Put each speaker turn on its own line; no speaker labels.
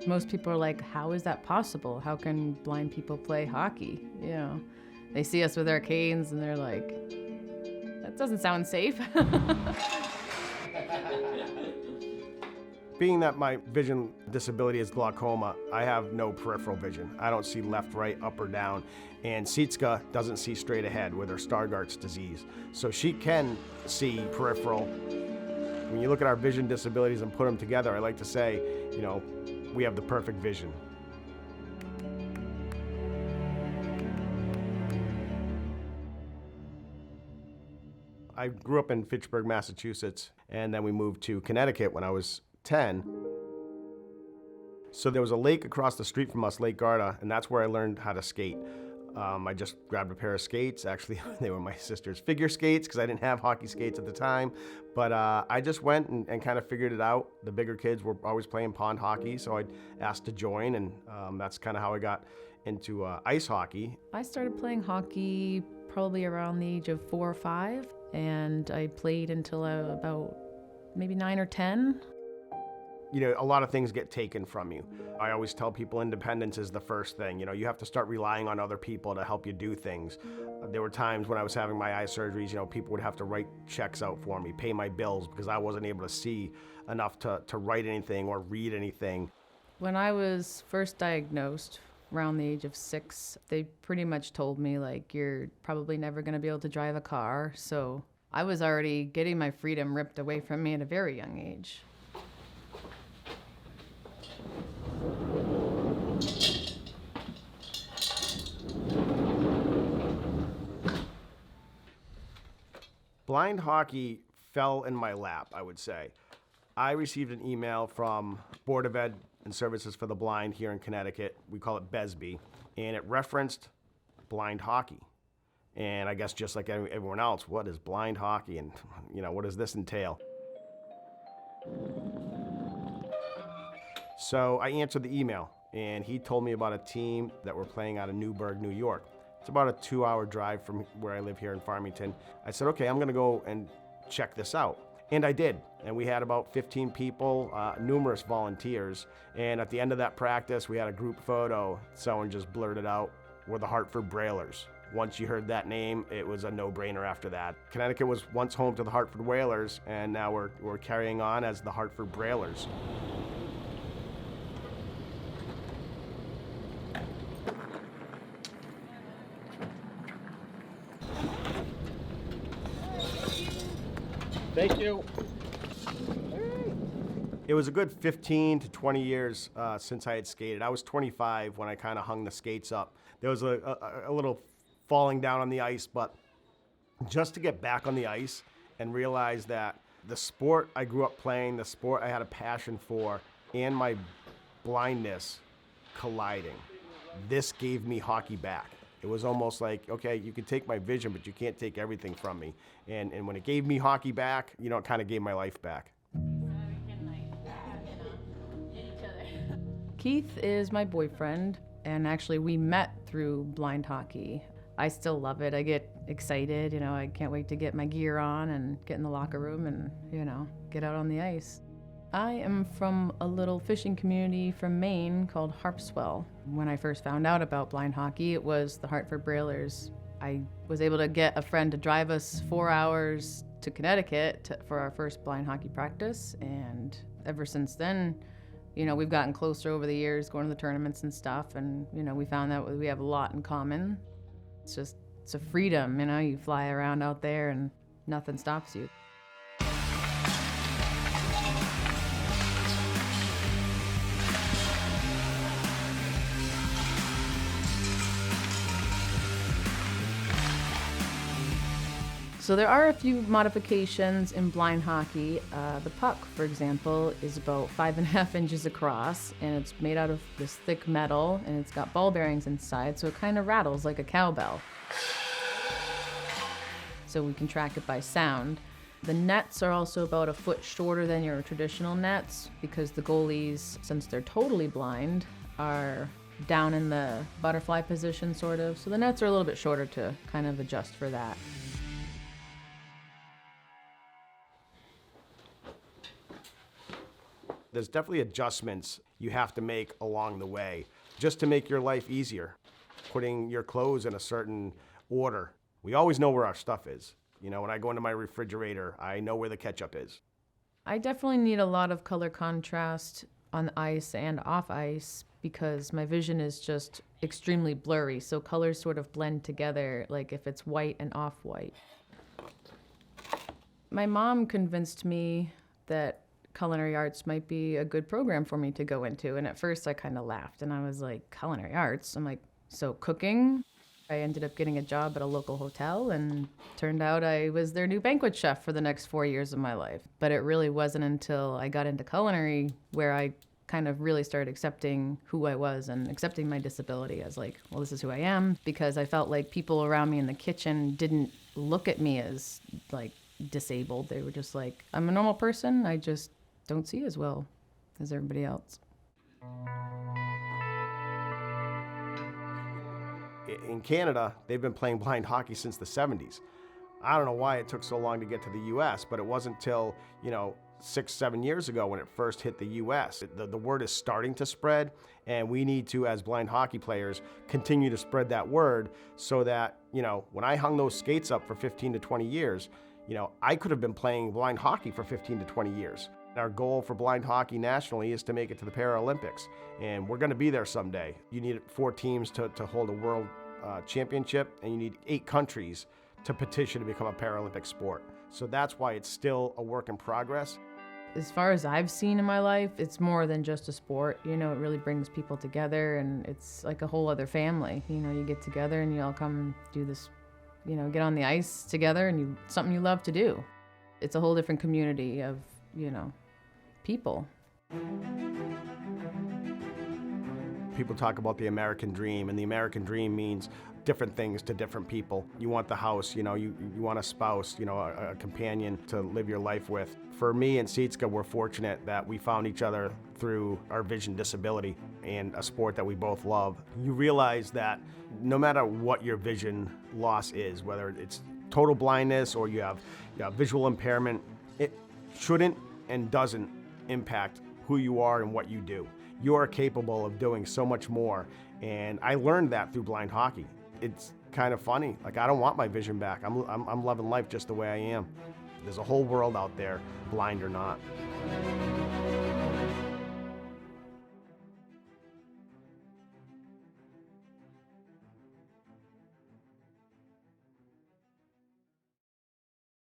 Most people are like, how is that possible? How can blind people play hockey? You know, they see us with our canes and they're like, that doesn't sound safe.
Being that my vision disability is glaucoma, I have no peripheral vision. I don't see left, right, up, or down. And Sietska doesn't see straight ahead with her Stargardt's disease. So she can see peripheral. When you look at our vision disabilities and put them together, I like to say, you know, we have the perfect vision. I grew up in Fitchburg, Massachusetts, and then we moved to Connecticut when I was 10. So there was a lake across the street from us, Lake Garda, and that's where I learned how to skate. I just grabbed a pair of skates. Actually, they were my sister's figure skates because I didn't have hockey skates at the time. But I just went and kind of figured it out. The bigger kids were always playing pond hockey, so I asked to join, and that's kind of how I got into ice hockey.
I started playing hockey probably around the age of 4 or 5, and I played until about maybe 9 or 10.
You know, a lot of things get taken from you. I always tell people independence is the first thing. You know, you have to start relying on other people to help you do things. There were times when I was having my eye surgeries, you know, people would have to write checks out for me, pay my bills because I wasn't able to see enough to write anything or read anything.
When I was first diagnosed, around the age of 6, they pretty much told me, like, you're probably never going to be able to drive a car. So I was already getting my freedom ripped away from me at a very young age.
Blind hockey fell in my lap, I would say. I received an email from Board of Ed and Services for the Blind here in Connecticut. We call it BESB, and it referenced blind hockey. And I guess just like everyone else, what is blind hockey, and you know, what does this entail? So I answered the email, and he told me about a team that were playing out of Newburgh, New York. It's about a 2-hour drive from where I live here in Farmington. I said, okay, I'm gonna go and check this out. And I did. And we had about 15 people, numerous volunteers. And at the end of that practice, we had a group photo. Someone just blurted out, we're the Hartford Brailers. Once you heard that name, it was a no-brainer after that. Connecticut was once home to the Hartford Whalers, and now we're carrying on as the Hartford Brailers.
Thank you.
It was a good 15 to 20 years since I had skated. I was 25 when I kind of hung the skates up. There was a little falling down on the ice, but just to get back on the ice and realize that the sport I grew up playing, the sport I had a passion for, and my blindness colliding, this gave me hockey back. It was almost like, okay, you can take my vision, but you can't take everything from me. And when it gave me hockey back, you know, it kind of gave my life back.
Keith is my boyfriend, and actually we met through blind hockey. I still love it. I get excited, you know, I can't wait to get my gear on and get in the locker room and, you know, get out on the ice. I am from a little fishing community from Maine called Harpswell. When I first found out about blind hockey, it was the Hartford Brailers. I was able to get a friend to drive us 4 hours to Connecticut for our first blind hockey practice, and ever since then, you know, we've gotten closer over the years, going to the tournaments and stuff, and, you know, we found that we have a lot in common. It's a freedom, you know, you fly around out there and nothing stops you. So there are a few modifications in blind hockey. The puck, for example, is about 5.5 inches across, and it's made out of this thick metal, and it's got ball bearings inside, so it kind of rattles like a cowbell. So we can track it by sound. The nets are also about 1 foot shorter than your traditional nets, because the goalies, since they're totally blind, are down in the butterfly position, sort of. So the nets are a little bit shorter to kind of adjust for that.
There's definitely adjustments you have to make along the way just to make your life easier. Putting your clothes in a certain order. We always know where our stuff is. You know, when I go into my refrigerator, I know where the ketchup is.
I definitely need a lot of color contrast on ice and off ice because my vision is just extremely blurry. So colors sort of blend together, like if it's white and off-white. My mom convinced me that culinary arts might be a good program for me to go into. And at first I kind of laughed and I was like, culinary arts? I'm like, so cooking? I ended up getting a job at a local hotel and turned out I was their new banquet chef for the next 4 years of my life. But it really wasn't until I got into culinary where I kind of really started accepting who I was and accepting my disability as like, well, this is who I am, because I felt like people around me in the kitchen didn't look at me as like disabled. They were just like, I'm a normal person. I just don't see as well as everybody else.
In Canada, they've been playing blind hockey since the 70s. I don't know why it took so long to get to the U.S., but it wasn't till, 6-7 years ago when it first hit the U.S. The word is starting to spread, and we need to, as blind hockey players, continue to spread that word so that, when I hung those skates up for 15 to 20 years, I could have been playing blind hockey for 15 to 20 years. Our goal for blind hockey nationally is to make it to the Paralympics, and we're going to be there someday. You need 4 teams to hold a world championship, and you need 8 countries to petition to become a Paralympic sport. So that's why it's still a work in progress.
As far as I've seen in my life, it's more than just a sport. It really brings people together, and it's like a whole other family. You get together and you all come do this, get on the ice together, and something you love to do. It's a whole different community of, people.
People talk about the American dream, and the American dream means different things to different people. You want the house, you want a spouse, a companion to live your life with. For me and Sietske, we're fortunate that we found each other through our vision disability and a sport that we both love. You realize that no matter what your vision loss is, whether it's total blindness or you have visual impairment, it shouldn't and doesn't impact who you are and what you do. You are capable of doing so much more, and I learned that through blind hockey. It's kind of funny. Like, I don't want my vision back. I'm loving life just the way I am. There's a whole world out there, blind or not.